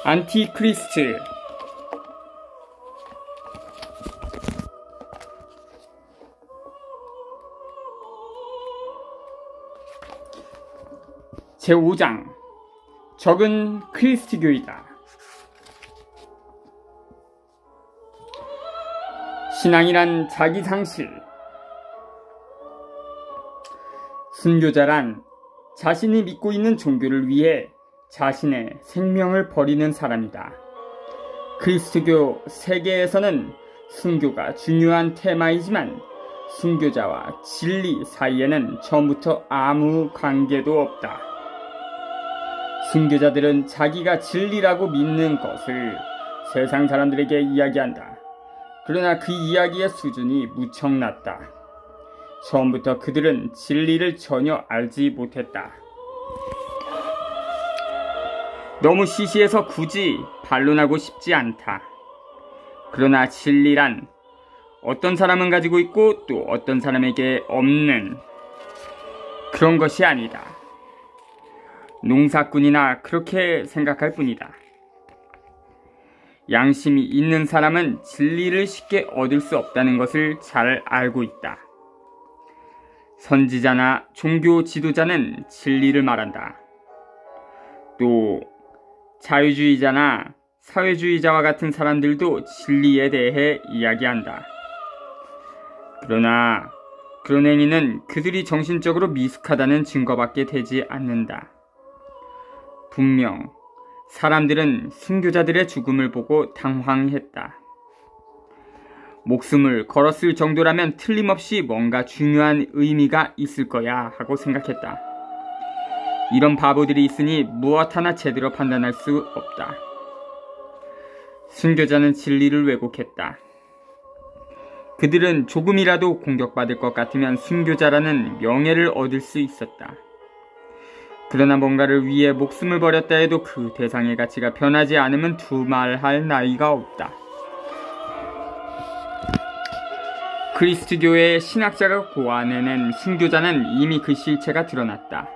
안티크리스트. 제5장 적은 크리스트교이다. 신앙이란 자기 상실. 순교자란 자신이 믿고 있는 종교를 위해 자신의 생명을 버리는 사람이다. 그리스도교 세계에서는 순교가 중요한 테마이지만 순교자와 진리 사이에는 처음부터 아무 관계도 없다. 순교자들은 자기가 진리라고 믿는 것을 세상 사람들에게 이야기한다. 그러나 그 이야기의 수준이 무척 낮다. 처음부터 그들은 진리를 전혀 알지 못했다. 너무 시시해서 굳이 반론하고 싶지 않다. 그러나 진리란 어떤 사람은 가지고 있고 또 어떤 사람에게 없는 그런 것이 아니다. 농사꾼이나 그렇게 생각할 뿐이다. 양심이 있는 사람은 진리를 쉽게 얻을 수 없다는 것을 잘 알고 있다. 선지자나 종교 지도자는 진리를 말한다. 또 자유주의자나 사회주의자와 같은 사람들도 진리에 대해 이야기한다. 그러나 그런 행위는 그들이 정신적으로 미숙하다는 증거밖에 되지 않는다. 분명 사람들은 순교자들의 죽음을 보고 당황했다. 목숨을 걸었을 정도라면 틀림없이 뭔가 중요한 의미가 있을 거야 하고 생각했다. 이런 바보들이 있으니 무엇 하나 제대로 판단할 수 없다. 순교자는 진리를 왜곡했다. 그들은 조금이라도 공격받을 것 같으면 순교자라는 명예를 얻을 수 있었다. 그러나 뭔가를 위해 목숨을 버렸다 해도 그 대상의 가치가 변하지 않으면 두말할 나위가 없다. 그리스도교의 신학자가 고안해낸 순교자는 이미 그 실체가 드러났다.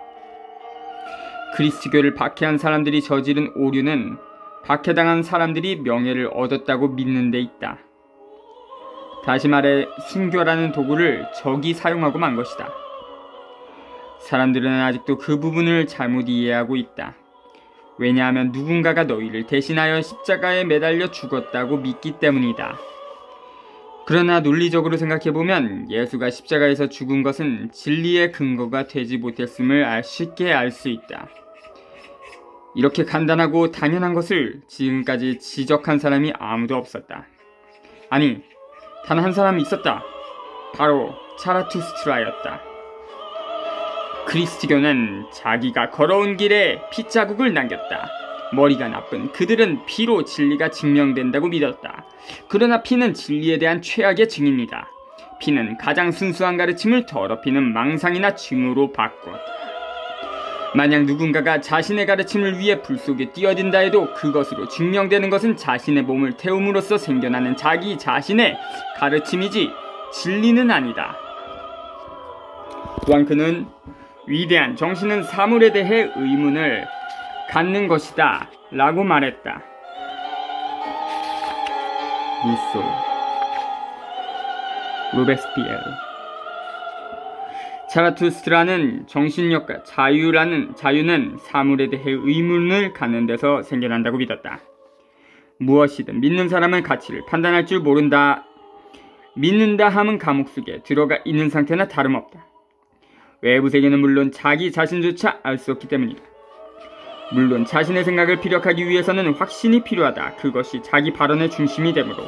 그리스도교를 박해한 사람들이 저지른 오류는 박해당한 사람들이 명예를 얻었다고 믿는 데 있다. 다시 말해 순교라는 도구를 적이 사용하고 만 것이다. 사람들은 아직도 그 부분을 잘못 이해하고 있다. 왜냐하면 누군가가 너희를 대신하여 십자가에 매달려 죽었다고 믿기 때문이다. 그러나 논리적으로 생각해보면 예수가 십자가에서 죽은 것은 진리의 근거가 되지 못했음을 쉽게 알 수 있다. 이렇게 간단하고 당연한 것을 지금까지 지적한 사람이 아무도 없었다. 아니, 단 한 사람이 있었다. 바로 자라투스트라였다. 그리스도교는 자기가 걸어온 길에 핏자국을 남겼다. 머리가 나쁜 그들은 피로 진리가 증명된다고 믿었다. 그러나 피는 진리에 대한 최악의 증인이다. 피는 가장 순수한 가르침을 더럽히는 망상이나 증오로 바꿨다. 만약 누군가가 자신의 가르침을 위해 불 속에 뛰어든다 해도 그것으로 증명되는 것은 자신의 몸을 태움으로써 생겨나는 자기 자신의 가르침이지 진리는 아니다. 또한 그는 위대한 정신은 사물에 대해 의문을 갖는 것이다 라고 말했다. 루소, 로베스피에르. 자라투스트라는 정신력과 자유는 사물에 대해 의문을 갖는 데서 생겨난다고 믿었다. 무엇이든 믿는 사람은 가치를 판단할 줄 모른다. 믿는다 함은 감옥 속에 들어가 있는 상태나 다름없다. 외부 세계는 물론 자기 자신조차 알 수 없기 때문이다. 물론 자신의 생각을 피력하기 위해서는 확신이 필요하다. 그것이 자기 발언의 중심이 되므로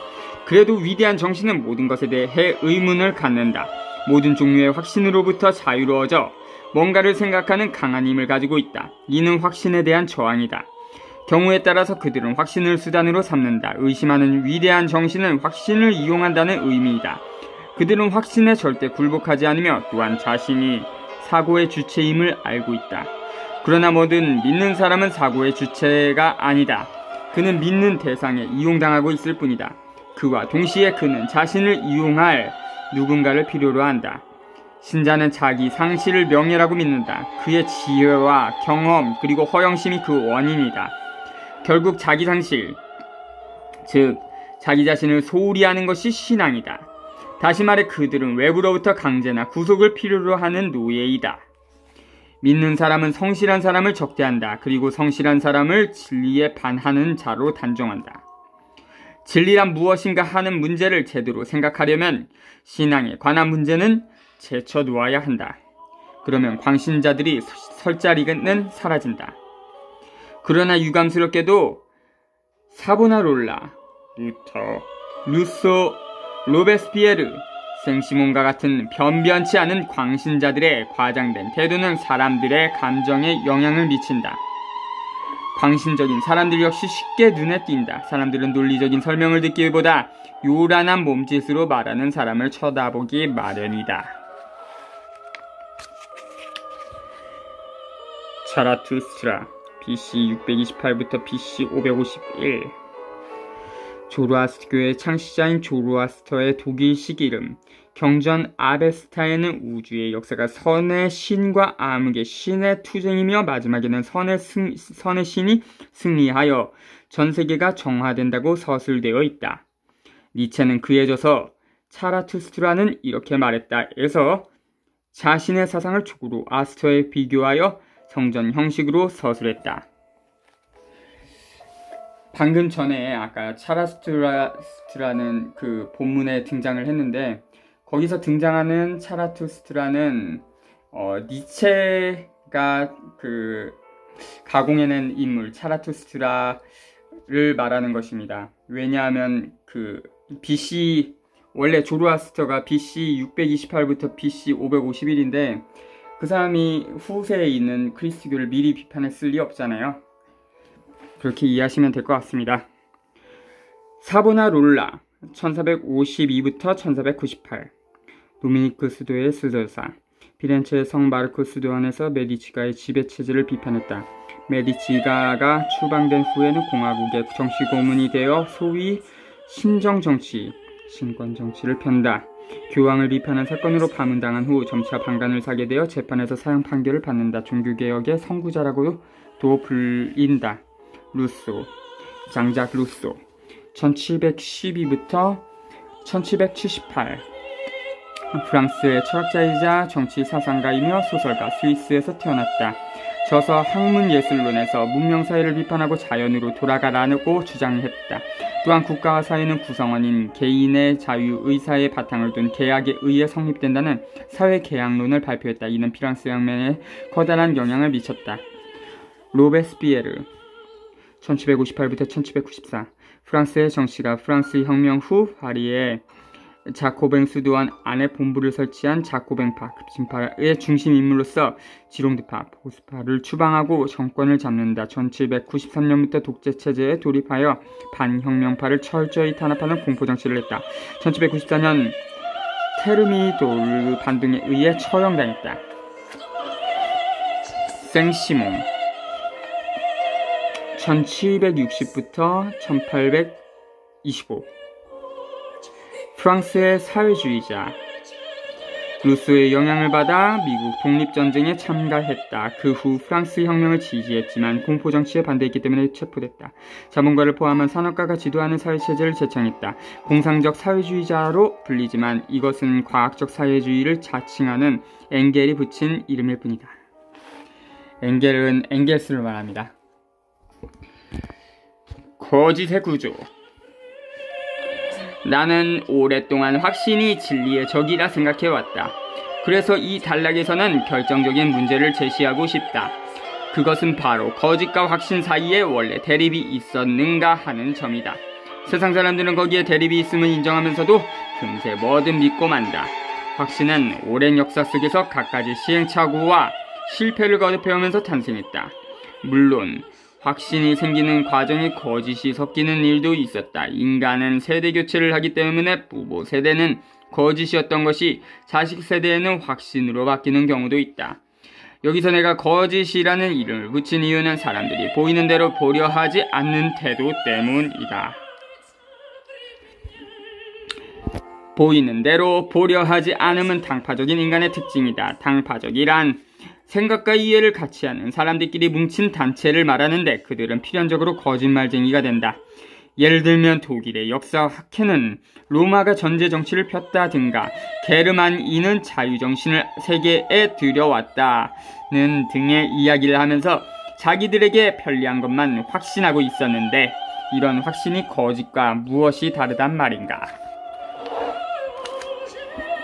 그래도 위대한 정신은 모든 것에 대해 의문을 갖는다. 모든 종류의 확신으로부터 자유로워져 뭔가를 생각하는 강한 힘을 가지고 있다. 이는 확신에 대한 저항이다. 경우에 따라서 그들은 확신을 수단으로 삼는다. 의심하는 위대한 정신은 확신을 이용한다는 의미이다. 그들은 확신에 절대 굴복하지 않으며 또한 자신이 사고의 주체임을 알고 있다. 그러나 뭐든 믿는 사람은 사고의 주체가 아니다. 그는 믿는 대상에 이용당하고 있을 뿐이다. 그와 동시에 그는 자신을 이용할 누군가를 필요로 한다. 신자는 자기 상실을 명예라고 믿는다. 그의 지혜와 경험 그리고 허영심이 그 원인이다. 결국 자기 상실, 즉 자기 자신을 소홀히 하는 것이 신앙이다. 다시 말해 그들은 외부로부터 강제나 구속을 필요로 하는 노예이다. 믿는 사람은 성실한 사람을 적대한다. 그리고 성실한 사람을 진리에 반하는 자로 단정한다. 진리란 무엇인가 하는 문제를 제대로 생각하려면 신앙에 관한 문제는 제쳐놓아야 한다. 그러면 광신자들이 설 자리는 사라진다. 그러나 유감스럽게도 사보나롤라, 루터, 루소, 로베스피에르, 생시몬과 같은 변변치 않은 광신자들의 과장된 태도는 사람들의 감정에 영향을 미친다. 광신적인 사람들 역시 쉽게 눈에 띈다. 사람들은 논리적인 설명을 듣기보다 요란한 몸짓으로 말하는 사람을 쳐다보기 마련이다. 자라투스트라 BC 628부터 BC 551. 조로아스트교의 창시자인 조로아스터의 독일식 이름 경전 아베스타에는 우주의 역사가 선의 신과 암흑의 신의 투쟁이며 마지막에는 선의 신이 승리하여 전 세계가 정화된다고 서술되어 있다. 니체는 그에 져서 차라투스트라는 이렇게 말했다 에서 자신의 사상을 조로아스터에 비교하여 성전 형식으로 서술했다. 방금 전에 아까 차라투스트라는 그 본문에 등장을 했는데 거기서 등장하는 차라투스트라는 니체가 그 가공해낸 인물 차라투스트라를 말하는 것입니다. 왜냐하면 그 BC 원래 조로아스터가 BC 628부터 BC 551인데 그 사람이 후세에 있는 그리스도교를 미리 비판했을 리 없잖아요. 그렇게 이해하시면 될 것 같습니다. 사보나롤라 1452부터 1498. 도미니크 수도의 수도사. 피렌체의 성 마르코 수도원에서 메디치가의 지배체제를 비판했다. 메디치가가 추방된 후에는 공화국의 정치 고문이 되어 소위 신정정치, 신권정치를 편다. 교황을 비판한 사건으로 파문당한 후 점차 반간을 사게 되어 재판에서 사형 판결을 받는다. 종교개혁의 선구자라고도 불린다. 루소, 장작 루소 1712부터 1778. 프랑스의 철학자이자 정치 사상가이며 소설가, 스위스에서 태어났다. 저서 학문예술론에서 문명사회를 비판하고 자연으로 돌아가라고 주장했다. 또한 국가와 사회는 구성원인 개인의 자유의사의 바탕을 둔 계약에 의해 성립된다는 사회계약론을 발표했다. 이는 프랑스 혁명에 커다란 영향을 미쳤다. 로베스피에르 1758부터 1794. 프랑스의 정치가 프랑스 혁명 후 파리의 자코뱅 수도원 안에 본부를 설치한 자코뱅파 급진파의 중심 인물로서 지롱드파, 보수파를 추방하고 정권을 잡는다. 1793년부터 독재체제에 돌입하여 반혁명파를 철저히 탄압하는 공포정치를 했다. 1794년 테르미도르 반등에 의해 처형당했다. 생시몬 1760부터 1825. 프랑스의 사회주의자. 루소의 영향을 받아 미국 독립전쟁에 참가했다. 그 후 프랑스 혁명을 지지했지만 공포정치에 반대했기 때문에 체포됐다. 자본가를 포함한 산업가가 지도하는 사회체제를 제창했다. 공상적 사회주의자로 불리지만 이것은 과학적 사회주의를 자칭하는 엥겔이 붙인 이름일 뿐이다. 엥겔은 엥겔스를 말합니다. 거짓의 구조. 나는 오랫동안 확신이 진리의 적이라 생각해왔다. 그래서 이 단락에서는 결정적인 문제를 제시하고 싶다. 그것은 바로 거짓과 확신 사이에 원래 대립이 있었는가 하는 점이다. 세상 사람들은 거기에 대립이 있음을 인정하면서도 금세 뭐든 믿고 만다. 확신은 오랜 역사 속에서 갖가지 시행착오와 실패를 거듭해오면서 탄생했다. 물론 확신이 생기는 과정에 거짓이 섞이는 일도 있었다. 인간은 세대 교체를 하기 때문에 부모 세대는 거짓이었던 것이 자식 세대에는 확신으로 바뀌는 경우도 있다. 여기서 내가 거짓이라는 이름을 붙인 이유는 사람들이 보이는 대로 보려 하지 않는 태도 때문이다. 보이는 대로 보려 하지 않음은 당파적인 인간의 특징이다. 당파적이란 생각과 이해를 같이 하는 사람들끼리 뭉친 단체를 말하는데 그들은 필연적으로 거짓말쟁이가 된다. 예를 들면 독일의 역사 학회는 로마가 전제 정치를 폈다든가 게르만인은 자유정신을 세계에 들여왔다는 등의 이야기를 하면서 자기들에게 편리한 것만 확신하고 있었는데 이런 확신이 거짓과 무엇이 다르단 말인가.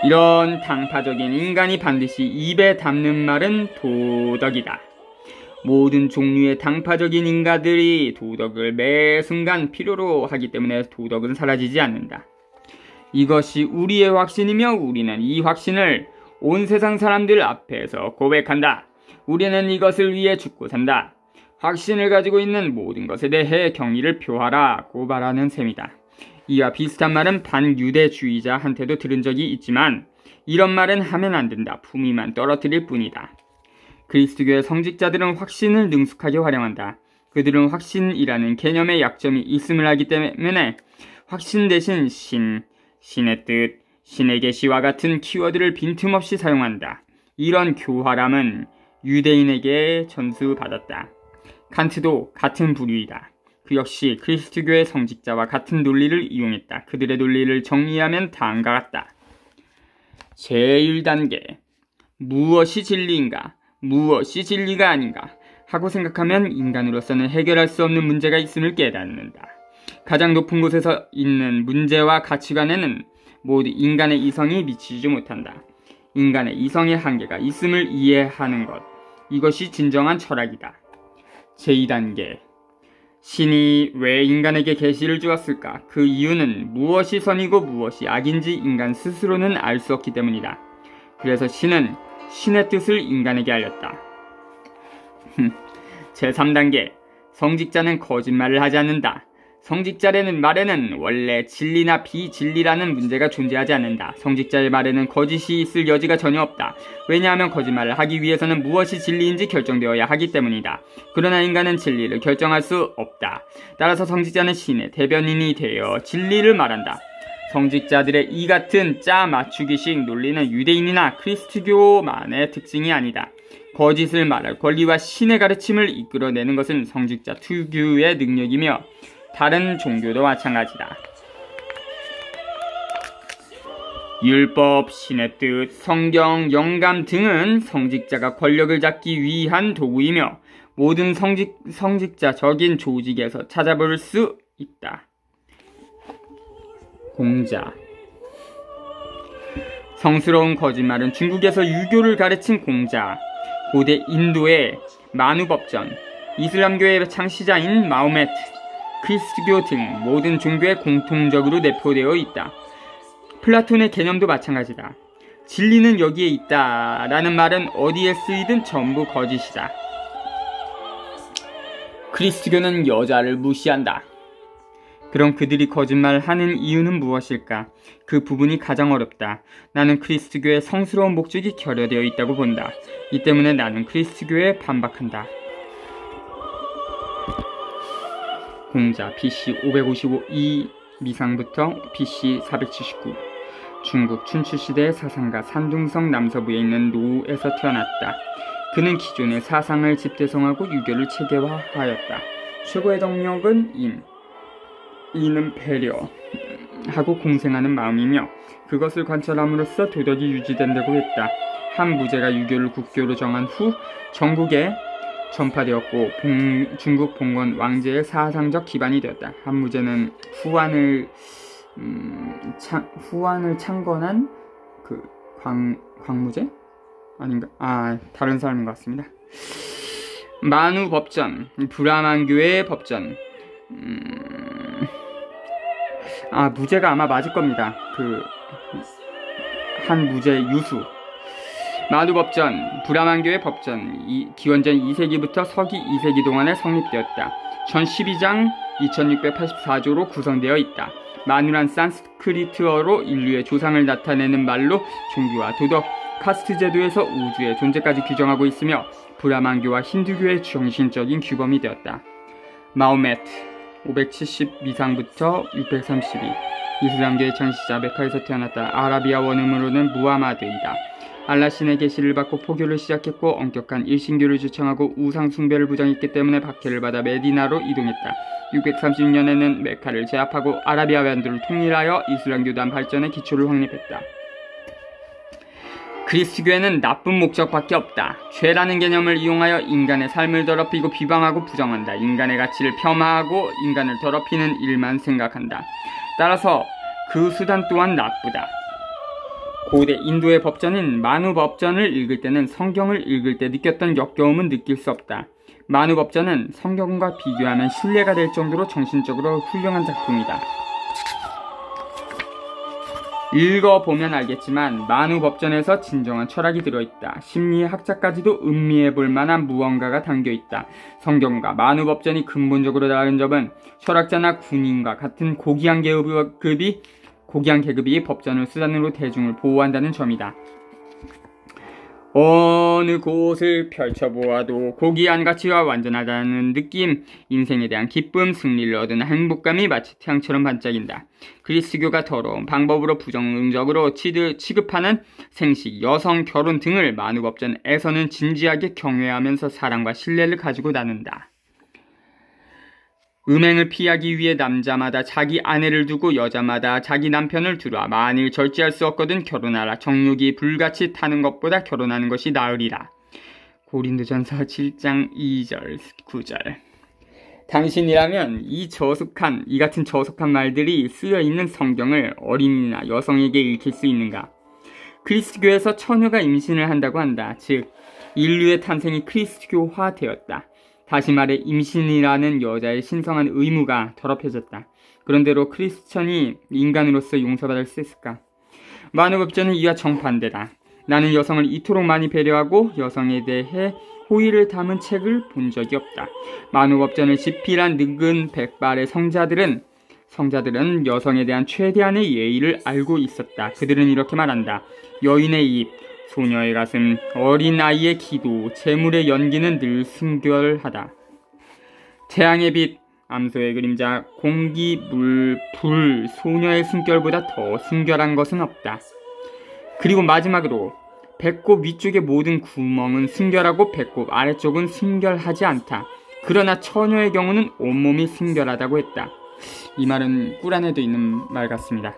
이런 당파적인 인간이 반드시 입에 담는 말은 도덕이다. 모든 종류의 당파적인 인간들이 도덕을 매 순간 필요로 하기 때문에 도덕은 사라지지 않는다. 이것이 우리의 확신이며 우리는 이 확신을 온 세상 사람들 앞에서 고백한다. 우리는 이것을 위해 죽고 산다. 확신을 가지고 있는 모든 것에 대해 경의를 표하라고 말하는 셈이다. 이와 비슷한 말은 반유대주의자한테도 들은 적이 있지만 이런 말은 하면 안 된다. 품위만 떨어뜨릴 뿐이다. 그리스도교의 성직자들은 확신을 능숙하게 활용한다. 그들은 확신이라는 개념의 약점이 있음을 알기 때문에 확신 대신 신의 뜻, 신의 계시와 같은 키워드를 빈틈없이 사용한다. 이런 교활함은 유대인에게 전수받았다. 칸트도 같은 부류이다. 그 역시 그리스도교의 성직자와 같은 논리를 이용했다. 그들의 논리를 정리하면 다음과 같다. 제1단계 무엇이 진리인가? 무엇이 진리가 아닌가? 하고 생각하면 인간으로서는 해결할 수 없는 문제가 있음을 깨닫는다. 가장 높은 곳에서 있는 문제와 가치관에는 모두 인간의 이성이 미치지 못한다. 인간의 이성의 한계가 있음을 이해하는 것. 이것이 진정한 철학이다. 제2단계 신이 왜 인간에게 계시를 주었을까? 그 이유는 무엇이 선이고 무엇이 악인지 인간 스스로는 알 수 없기 때문이다. 그래서 신은 신의 뜻을 인간에게 알렸다. 제3단계 성직자는 거짓말을 하지 않는다. 성직자라는 말에는 원래 진리나 비진리라는 문제가 존재하지 않는다. 성직자의 말에는 거짓이 있을 여지가 전혀 없다. 왜냐하면 거짓말을 하기 위해서는 무엇이 진리인지 결정되어야 하기 때문이다. 그러나 인간은 진리를 결정할 수 없다. 따라서 성직자는 신의 대변인이 되어 진리를 말한다. 성직자들의 이 같은 짜 맞추기식 논리는 유대인이나 그리스도교만의 특징이 아니다. 거짓을 말할 권리와 신의 가르침을 이끌어내는 것은 성직자 특유의 능력이며 다른 종교도 마찬가지다. 율법, 신의 뜻, 성경, 영감 등은 성직자가 권력을 잡기 위한 도구이며 모든 성직자적인 조직에서 찾아볼 수 있다. 공자 성스러운 거짓말은 중국에서 유교를 가르친 공자, 고대 인도의 마누법전, 이슬람교의 창시자인 마호메트, 그리스도교 등 모든 종교에 공통적으로 내포되어 있다. 플라톤의 개념도 마찬가지다. 진리는 여기에 있다 라는 말은 어디에 쓰이든 전부 거짓이다. 그리스도교는 여자를 무시한다. 그럼 그들이 거짓말하는 이유는 무엇일까? 그 부분이 가장 어렵다. 나는 그리스도교의 성스러운 목적이 결여되어 있다고 본다. 이 때문에 나는 그리스도교에 반박한다. 공자 BC 555 미상부터 BC 479 중국 춘추시대의 사상가 산둥성 남서부에 있는 노에서 태어났다. 그는 기존의 사상을 집대성하고 유교를 체계화하였다. 최고의 덕력은 이는 배려하고 공생하는 마음이며 그것을 관찰함으로써 도덕이 유지된다고 했다. 한 무제가 유교를 국교로 정한 후 전국에 전파되었고 중국 봉건 왕제의 사상적 기반이 되었다. 한 무제는 후안을 창건한 그 광무제? 아닌가? 다른 사람인 것 같습니다. 만우 법전, 브라만교의 법전. 무제가 아마 맞을 겁니다. 한 무제 유수. 마누법전, 브라만교의 법전, 기원전 2세기부터 서기 2세기 동안에 성립되었다. 전 12장 2684조로 구성되어 있다. 마누란 산스크리트어로 인류의 조상을 나타내는 말로 종교와 도덕, 카스트 제도에서 우주의 존재까지 규정하고 있으며 브라만교와 힌두교의 정신적인 규범이 되었다. 마호메트 570 미상부터 632 이슬람교의 창시자 메카에서 태어났다. 아라비아 원음으로는 무하마드이다. 알라 신의 계시를 받고 포교를 시작했고 엄격한 일신교를 주창하고 우상 숭배를 부정했기 때문에 박해를 받아 메디나로 이동했다. 636년에는 메카를 제압하고 아라비아 반도를 통일하여 이슬람교단 발전의 기초를 확립했다. 그리스도교에는 나쁜 목적밖에 없다. 죄라는 개념을 이용하여 인간의 삶을 더럽히고 비방하고 부정한다. 인간의 가치를 폄하하고 인간을 더럽히는 일만 생각한다. 따라서 그 수단 또한 나쁘다. 고대 인도의 법전인 마누법전을 읽을 때는 성경을 읽을 때 느꼈던 역겨움은 느낄 수 없다. 마누법전은 성경과 비교하면 신뢰가 될 정도로 정신적으로 훌륭한 작품이다. 읽어보면 알겠지만 마누법전에서 진정한 철학이 들어있다. 심리학자까지도 음미해볼 만한 무언가가 담겨있다. 성경과 마누법전이 근본적으로 다른 점은 철학자나 군인과 같은 고귀한 계급이 법전을 수단으로 대중을 보호한다는 점이다. 어느 곳을 펼쳐보아도 고귀한 가치와 완전하다는 느낌, 인생에 대한 기쁨, 승리를 얻은 행복감이 마치 태양처럼 반짝인다. 그리스교가 더러운 방법으로 부정적으로 취급하는 생식, 여성, 결혼 등을 마누법전에서는 진지하게 경외하면서 사랑과 신뢰를 가지고 나눈다. 음행을 피하기 위해 남자마다 자기 아내를 두고 여자마다 자기 남편을 두라. 만일 절제할 수 없거든 결혼하라. 정욕이 불같이 타는 것보다 결혼하는 것이 나으리라. 고린도전서 7장 2절 9절. 당신이라면 이 같은 저속한 말들이 쓰여있는 성경을 어린이나 여성에게 읽힐 수 있는가? 그리스도교에서 처녀가 임신을 한다고 한다. 즉 인류의 탄생이 그리스도교화 되었다. 다시 말해 임신이라는 여자의 신성한 의무가 더럽혀졌다. 그런대로 크리스천이 인간으로서 용서받을 수 있을까? 마누법전은 이와 정반대다. 나는 여성을 이토록 많이 배려하고 여성에 대해 호의를 담은 책을 본 적이 없다. 마누법전을 집필한 늙은 백발의 성자들은 여성에 대한 최대한의 예의를 알고 있었다. 그들은 이렇게 말한다. 여인의 입, 소녀의 가슴, 어린아이의 기도, 재물의 연기는 늘 순결하다. 태양의 빛, 암소의 그림자, 공기, 물, 불, 소녀의 숨결보다 더 순결한 것은 없다. 그리고 마지막으로 배꼽 위쪽의 모든 구멍은 순결하고 배꼽 아래쪽은 순결하지 않다. 그러나 처녀의 경우는 온몸이 순결하다고 했다. 이 말은 꿀안에도 있는 말 같습니다.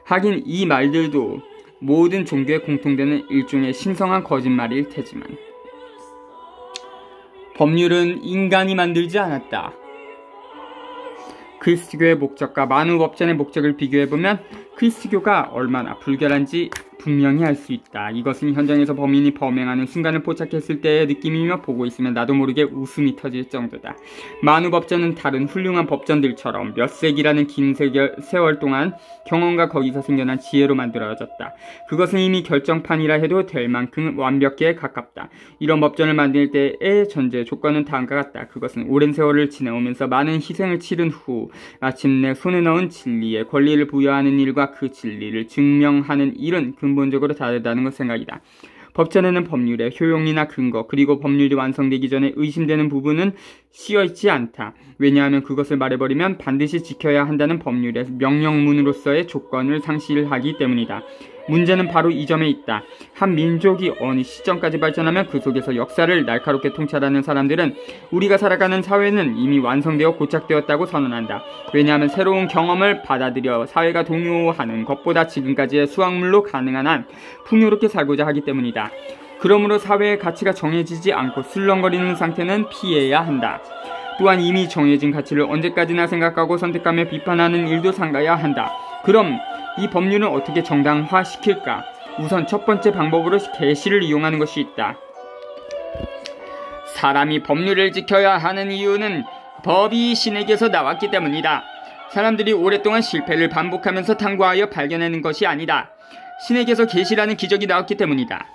하긴 이 말들도 모든 종교에 공통되는 일종의 신성한 거짓말일 테지만 법률은 인간이 만들지 않았다. 그리스도교의 목적과 마누법전의 목적을 비교해보면 그리스도교가 얼마나 불결한지 분명히 알 수 있다. 이것은 현장에서 범인이 범행하는 순간을 포착했을 때의 느낌이며 보고 있으면 나도 모르게 웃음이 터질 정도다. 마누법전은 다른 훌륭한 법전들처럼 몇 세기라는 긴 세월 동안 경험과 거기서 생겨난 지혜로 만들어졌다. 그것은 이미 결정판이라 해도 될 만큼 완벽에 가깝다. 이런 법전을 만들 때의 전제 조건은 다음과 같다. 그것은 오랜 세월을 지내오면서 많은 희생을 치른 후 마침내 손에 넣은 진리의 권리를 부여하는 일과 그 진리를 증명하는 일은 근본적으로 다르다는 것 생각이다. 법전에는 법률의 효용이나 근거 그리고 법률이 완성되기 전에 의심되는 부분은 씌어있지 않다. 왜냐하면 그것을 말해버리면 반드시 지켜야 한다는 법률의 명령문으로서의 조건을 상실하기 때문이다. 문제는 바로 이 점에 있다. 한 민족이 어느 시점까지 발전하면 그 속에서 역사를 날카롭게 통찰하는 사람들은 우리가 살아가는 사회는 이미 완성되어 고착되었다고 선언한다. 왜냐하면 새로운 경험을 받아들여 사회가 동요하는 것보다 지금까지의 수확물로 가능한 한 풍요롭게 살고자 하기 때문이다. 그러므로 사회의 가치가 정해지지 않고 술렁거리는 상태는 피해야 한다. 또한 이미 정해진 가치를 언제까지나 생각하고 선택하며 비판하는 일도 삼가야 한다. 그럼 이 법률은 어떻게 정당화시킬까? 우선 첫 번째 방법으로 계시를 이용하는 것이 있다. 사람이 법률을 지켜야 하는 이유는 법이 신에게서 나왔기 때문이다. 사람들이 오랫동안 실패를 반복하면서 탐구하여 발견하는 것이 아니다. 신에게서 계시라는 기적이 나왔기 때문이다.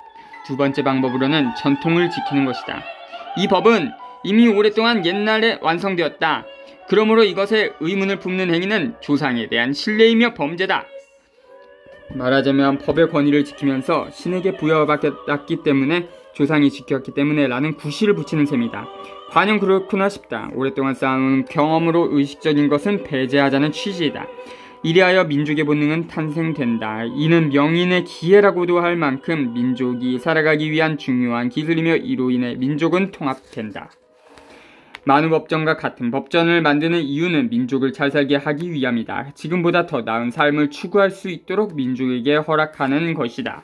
두 번째 방법으로는 전통을 지키는 것이다. 이 법은 이미 오랫동안 옛날에 완성되었다. 그러므로 이것에 의문을 품는 행위는 조상에 대한 신뢰이며 범죄다. 말하자면 법의 권위를 지키면서 신에게 부여받았기 때문에 조상이 지켰기 때문에 라는 구실을 붙이는 셈이다. 과연 그렇구나 싶다. 오랫동안 쌓아온 경험으로 의식적인 것은 배제하자는 취지이다. 이리하여 민족의 본능은 탄생된다. 이는 명인의 기회라고도 할 만큼 민족이 살아가기 위한 중요한 기술이며 이로 인해 민족은 통합된다. 만우법전과 같은 법전을 만드는 이유는 민족을 잘 살게 하기 위함이다. 지금보다 더 나은 삶을 추구할 수 있도록 민족에게 허락하는 것이다.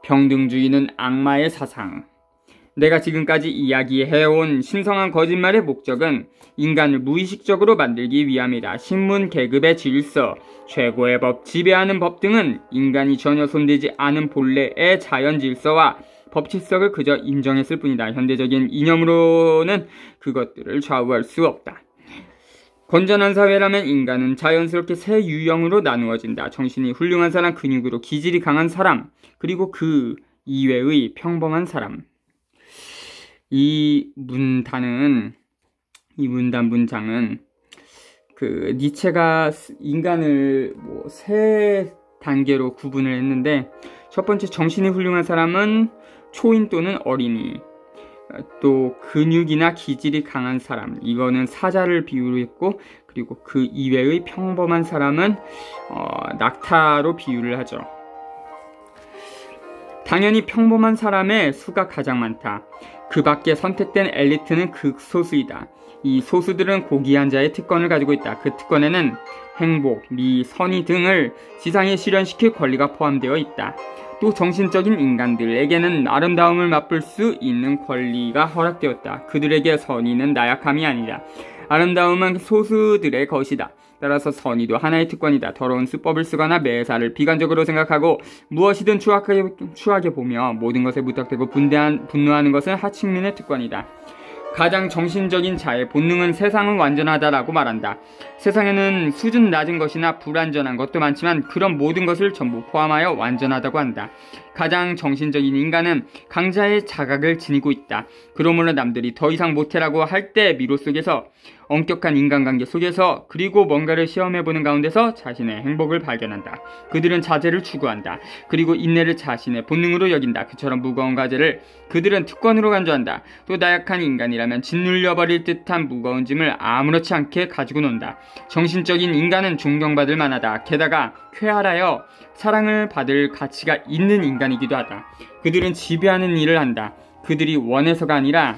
평등주의는 악마의 사상. 내가 지금까지 이야기해온 신성한 거짓말의 목적은 인간을 무의식적으로 만들기 위함이다. 신문, 계급의 질서, 최고의 법, 지배하는 법 등은 인간이 전혀 손대지 않은 본래의 자연 질서와 법칙성을 그저 인정했을 뿐이다. 현대적인 이념으로는 그것들을 좌우할 수 없다. 건전한 사회라면 인간은 자연스럽게 세 유형으로 나누어진다. 정신이 훌륭한 사람, 근육으로 기질이 강한 사람, 그리고 그 이외의 평범한 사람. 이 문장은 니체가 인간을 세 단계로 구분을 했는데, 첫 번째 정신이 훌륭한 사람은 초인 또는 어린이, 또 근육이나 기질이 강한 사람, 이거는 사자를 비유로 했고, 그리고 그 이외의 평범한 사람은 낙타로 비유를 하죠. 당연히 평범한 사람의 수가 가장 많다. 그 밖에 선택된 엘리트는 극소수이다. 이 소수들은 고귀한 자의 특권을 가지고 있다. 그 특권에는 행복, 미, 선의 등을 지상에 실현시킬 권리가 포함되어 있다. 또 정신적인 인간들에게는 아름다움을 맛볼 수 있는 권리가 허락되었다. 그들에게 선의는 나약함이 아니다. 아름다움은 소수들의 것이다. 따라서 선의도 하나의 특권이다. 더러운 수법을 쓰거나 매사를 비관적으로 생각하고 무엇이든 추하게 보며 모든 것에 무턱대고 분노하는 것은 하층민의 특권이다. 가장 정신적인 자의 본능은 세상은 완전하다라고 말한다. 세상에는 수준 낮은 것이나 불완전한 것도 많지만 그런 모든 것을 전부 포함하여 완전하다고 한다. 가장 정신적인 인간은 강자의 자각을 지니고 있다. 그러므로 남들이 더 이상 못해라고 할 때 미로 속에서, 엄격한 인간관계 속에서, 그리고 뭔가를 시험해보는 가운데서 자신의 행복을 발견한다. 그들은 자제를 추구한다. 그리고 인내를 자신의 본능으로 여긴다. 그처럼 무거운 과제를 그들은 특권으로 간주한다. 또 나약한 인간이라면 짓눌려버릴 듯한 무거운 짐을 아무렇지 않게 가지고 논다. 정신적인 인간은 존경받을 만하다. 게다가 쾌활하여 사랑을 받을 가치가 있는 인간이기도 하다. 그들은 지배하는 일을 한다. 그들이 원해서가 아니라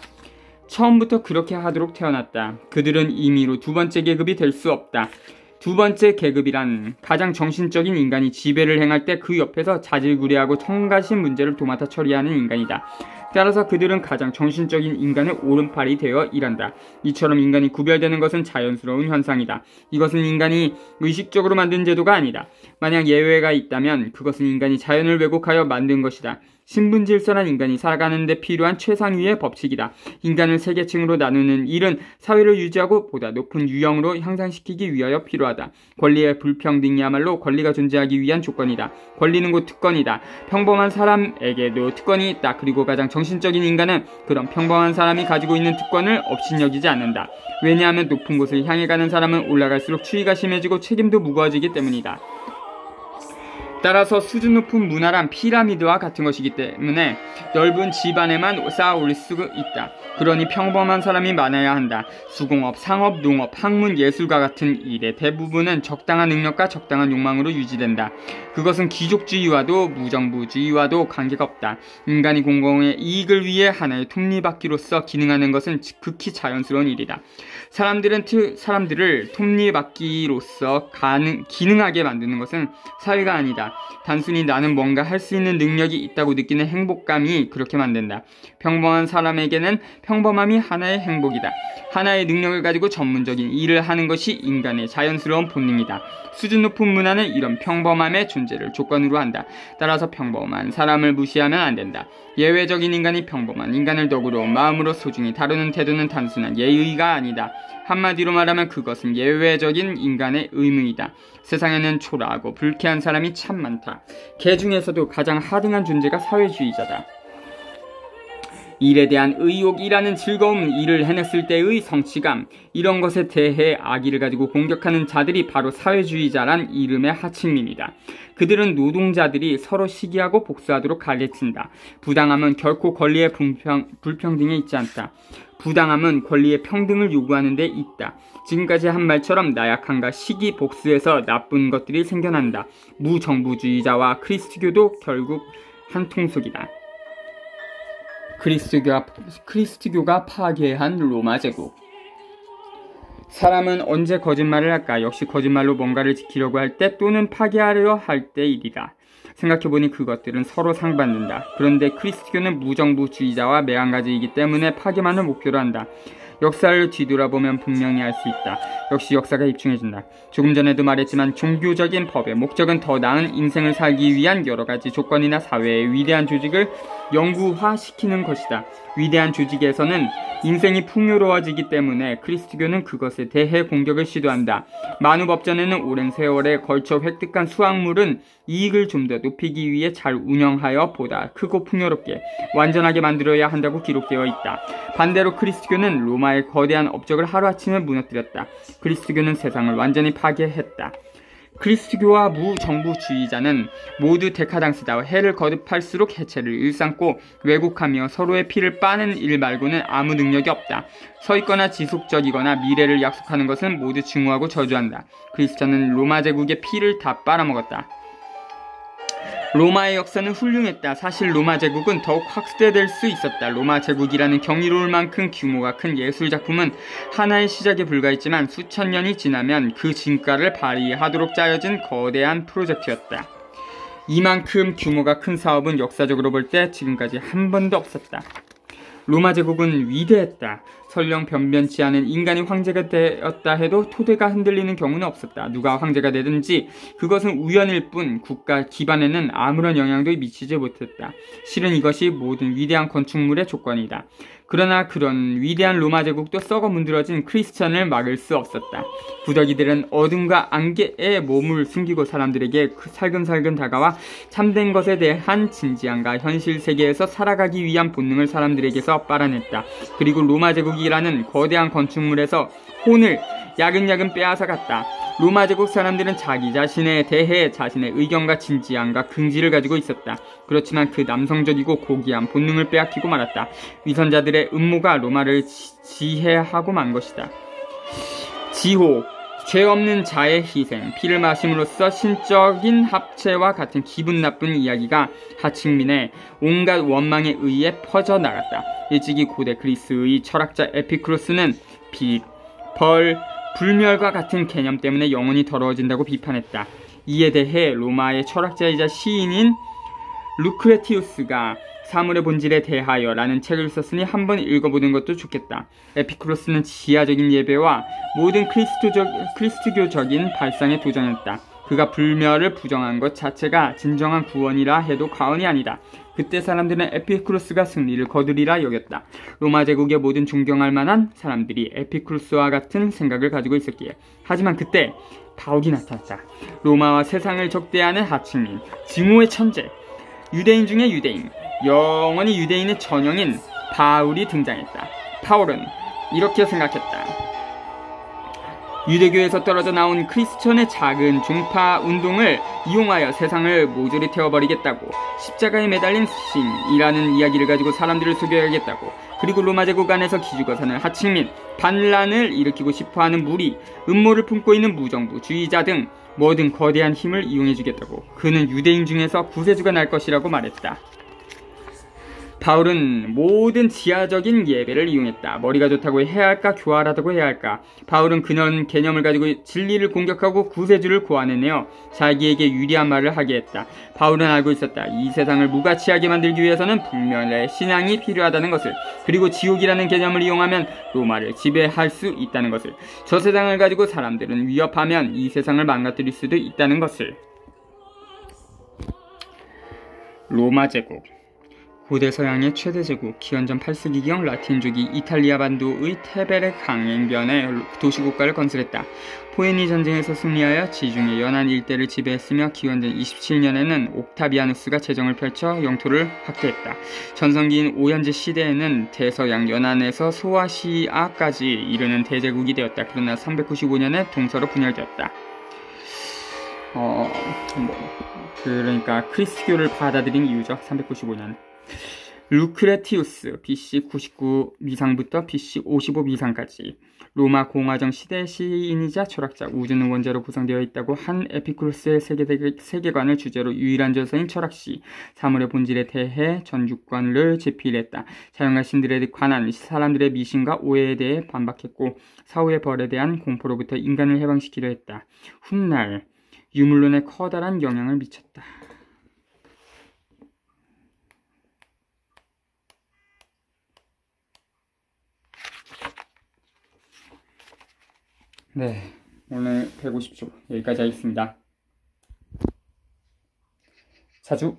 처음부터 그렇게 하도록 태어났다. 그들은 임의로 두 번째 계급이 될 수 없다. 두 번째 계급이란 가장 정신적인 인간이 지배를 행할 때 그 옆에서 자질구레하고 성가신 문제를 도맡아 처리하는 인간이다. 따라서 그들은 가장 정신적인 인간의 오른팔이 되어 일한다. 이처럼 인간이 구별되는 것은 자연스러운 현상이다. 이것은 인간이 의식적으로 만든 제도가 아니다. 만약 예외가 있다면 그것은 인간이 자연을 왜곡하여 만든 것이다. 신분질서란 인간이 살아가는 데 필요한 최상위의 법칙이다. 인간을 세 계층으로 나누는 일은 사회를 유지하고 보다 높은 유형으로 향상시키기 위하여 필요하다. 권리의 불평등이야말로 권리가 존재하기 위한 조건이다. 권리는 곧 특권이다. 평범한 사람에게도 특권이 있다. 그리고 가장 정신적인 인간은 그런 평범한 사람이 가지고 있는 특권을 업신여기지 않는다. 왜냐하면 높은 곳을 향해 가는 사람은 올라갈수록 추위가 심해지고 책임도 무거워지기 때문이다. 따라서 수준 높은 문화란 피라미드와 같은 것이기 때문에 넓은 집안에만 쌓아 올릴 수 있다. 그러니 평범한 사람이 많아야 한다. 수공업, 상업, 농업, 학문, 예술과 같은 일의 대부분은 적당한 능력과 적당한 욕망으로 유지된다. 그것은 귀족주의와도 무정부주의와도 관계가 없다. 인간이 공공의 이익을 위해 하나의 톱니바퀴로서 기능하는 것은 극히 자연스러운 일이다. 사람들을 톱니바퀴로서 기능하게 만드는 것은 사회가 아니다. 단순히 나는 뭔가 할 수 있는 능력이 있다고 느끼는 행복감이 그렇게 만든다. 평범한 사람에게는 평범함이 하나의 행복이다. 하나의 능력을 가지고 전문적인 일을 하는 것이 인간의 자연스러운 본능이다. 수준 높은 문화는 이런 평범함의 존재를 조건으로 한다. 따라서 평범한 사람을 무시하면 안 된다. 예외적인 인간이 평범한 인간을 덕으로 마음으로 소중히 다루는 태도는 단순한 예의가 아니다. 한마디로 말하면 그것은 예외적인 인간의 의무이다. 세상에는 초라하고 불쾌한 사람이 참 많다. 개 중에서도 가장 하등한 존재가 사회주의자다. 일에 대한 의욕이라는 즐거움, 일을 해냈을 때의 성취감, 이런 것에 대해 악의를 가지고 공격하는 자들이 바로 사회주의자란 이름의 하층민이다. 그들은 노동자들이 서로 시기하고 복수하도록 가르친다. 부당함은 결코 권리의 불평등에 있지 않다. 부당함은 권리의 평등을 요구하는 데 있다. 지금까지 한 말처럼 나약함과 시기 복수에서 나쁜 것들이 생겨난다. 무정부주의자와 그리스도교도 결국 한 통속이다. 그리스도교가 파괴한 로마 제국. 사람은 언제 거짓말을 할까? 역시 거짓말로 뭔가를 지키려고 할 때 또는 파괴하려 할 때이리라. 생각해보니 그것들은 서로 상반된다. 그런데 그리스도교는 무정부주의자와 매한가지이기 때문에 파괴만을 목표로 한다. 역사를 뒤돌아보면 분명히 알 수 있다. 역시 역사가 입증해준다. 조금 전에도 말했지만 종교적인 법의 목적은 더 나은 인생을 살기 위한 여러가지 조건이나 사회의 위대한 조직을 영구화시키는 것이다. 위대한 조직에서는 인생이 풍요로워지기 때문에 그리스도교는 그것에 대해 공격을 시도한다. 만우법전에는 오랜 세월에 걸쳐 획득한 수확물은 이익을 좀 더 높이기 위해 잘 운영하여 보다 크고 풍요롭게 완전하게 만들어야 한다고 기록되어 있다. 반대로 그리스도교는 로마의 거대한 업적을 하루아침에 무너뜨렸다. 그리스도교는 세상을 완전히 파괴했다. 그리스도교와 무정부주의자는 모두 데카당스다. 해를 거듭할수록 해체를 일삼고 왜곡하며 서로의 피를 빠는 일 말고는 아무 능력이 없다. 서 있거나 지속적이거나 미래를 약속하는 것은 모두 증오하고 저주한다. 그리스도는 로마 제국의 피를 다 빨아먹었다. 로마의 역사는 훌륭했다. 사실 로마 제국은 더욱 확대될 수 있었다. 로마 제국이라는 경이로울 만큼 규모가 큰 예술작품은 하나의 시작에 불과했지만 수천 년이 지나면 그 진가를 발휘하도록 짜여진 거대한 프로젝트였다. 이만큼 규모가 큰 사업은 역사적으로 볼 때 지금까지 한 번도 없었다. 로마 제국은 위대했다. 설령 변변치 않은 인간이 황제가 되었다 해도 토대가 흔들리는 경우는 없었다. 누가 황제가 되든지 그것은 우연일 뿐 국가 기반에는 아무런 영향도 미치지 못했다. 실은 이것이 모든 위대한 건축물의 조건이다. 그러나 그런 위대한 로마 제국도 썩어 문드러진 크리스천을 막을 수 없었다. 구더기들은 어둠과 안개에 몸을 숨기고 사람들에게 살금살금 다가와 참된 것에 대한 진지함과 현실 세계에서 살아가기 위한 본능을 사람들에게서 빨아냈다. 그리고 로마 제국이라는 거대한 건축물에서 혼을 야금야금 빼앗아갔다. 로마 제국 사람들은 자기 자신에 대해 자신의 의견과 진지함과 긍지를 가지고 있었다. 그렇지만 그 남성적이고 고귀한 본능을 빼앗기고 말았다. 위선자들의 음모가 로마를 지혜하고 만 것이다. 지호, 죄 없는 자의 희생, 피를 마심으로써 신적인 합체와 같은 기분 나쁜 이야기가 하층민의 온갖 원망에 의해 퍼져나갔다. 일찍이 고대 그리스의 철학자 에피쿠로스는 빛, 벌, 불멸과 같은 개념 때문에 영혼이 더러워진다고 비판했다. 이에 대해 로마의 철학자이자 시인인 루크레티우스가 사물의 본질에 대하여 라는 책을 썼으니 한번 읽어보는 것도 좋겠다. 에피쿠로스는 지하적인 예배와 모든 그리스도교적인 발상에 도전했다. 그가 불멸을 부정한 것 자체가 진정한 구원이라 해도 과언이 아니다. 그때 사람들은 에피쿠로스가 승리를 거두리라 여겼다. 로마 제국의 모든 존경할 만한 사람들이 에피쿠로스와 같은 생각을 가지고 있었기에. 하지만 그때 바울이 나타났다. 로마와 세상을 적대하는 하층민, 증오의 천재, 유대인 중에 유대인, 영원히 유대인의 전형인 바울이 등장했다. 바울은 이렇게 생각했다. 유대교에서 떨어져 나온 크리스천의 작은 종파 운동을 이용하여 세상을 모조리 태워버리겠다고, 십자가에 매달린 신이라는 이야기를 가지고 사람들을 속여야겠다고, 그리고 로마 제국 안에서 기죽어 사는 하층민, 반란을 일으키고 싶어하는 무리, 음모를 품고 있는 무정부주의자 등 뭐든 거대한 힘을 이용해주겠다고. 그는 유대인 중에서 구세주가 날 것이라고 말했다. 바울은 모든 지하적인 예배를 이용했다. 머리가 좋다고 해야 할까? 교활하다고 해야 할까? 바울은 그런 개념을 가지고 진리를 공격하고 구세주를 고안해내어 자기에게 유리한 말을 하게 했다. 바울은 알고 있었다. 이 세상을 무가치하게 만들기 위해서는 불멸의 신앙이 필요하다는 것을, 그리고 지옥이라는 개념을 이용하면 로마를 지배할 수 있다는 것을, 저 세상을 가지고 사람들은 위협하면 이 세상을 망가뜨릴 수도 있다는 것을. 로마 제국. 고대 서양의 최대 제국, 기원전 8세기경 라틴족이 이탈리아 반도의 테베레 강행변에 도시국가를 건설했다. 포에니 전쟁에서 승리하여 지중해 연안 일대를 지배했으며 기원전 27년에는 옥타비아누스가 제정을 펼쳐 영토를 확대했다. 전성기인 오현제 시대에는 대서양 연안에서 소아시아까지 이르는 대제국이 되었다. 그러나 395년에 동서로 분열되었다. 그러니까 크리스교를 받아들인 이유죠. 395년. 루크레티우스 BC 99 미상부터 BC 55 미상까지 로마 공화정 시대 시인이자 철학자, 우주는 원자로 구성되어 있다고 한 에피쿠로스의 세계관을 주제로 유일한 저서인 철학시, 사물의 본질에 대해 전주관을 제필했다. 자연과 신들에 관한 사람들의 미신과 오해에 대해 반박했고 사후의 벌에 대한 공포로부터 인간을 해방시키려 했다. 훗날 유물론에 커다란 영향을 미쳤다. 네, 오늘 150조 여기까지 하겠습니다. 자주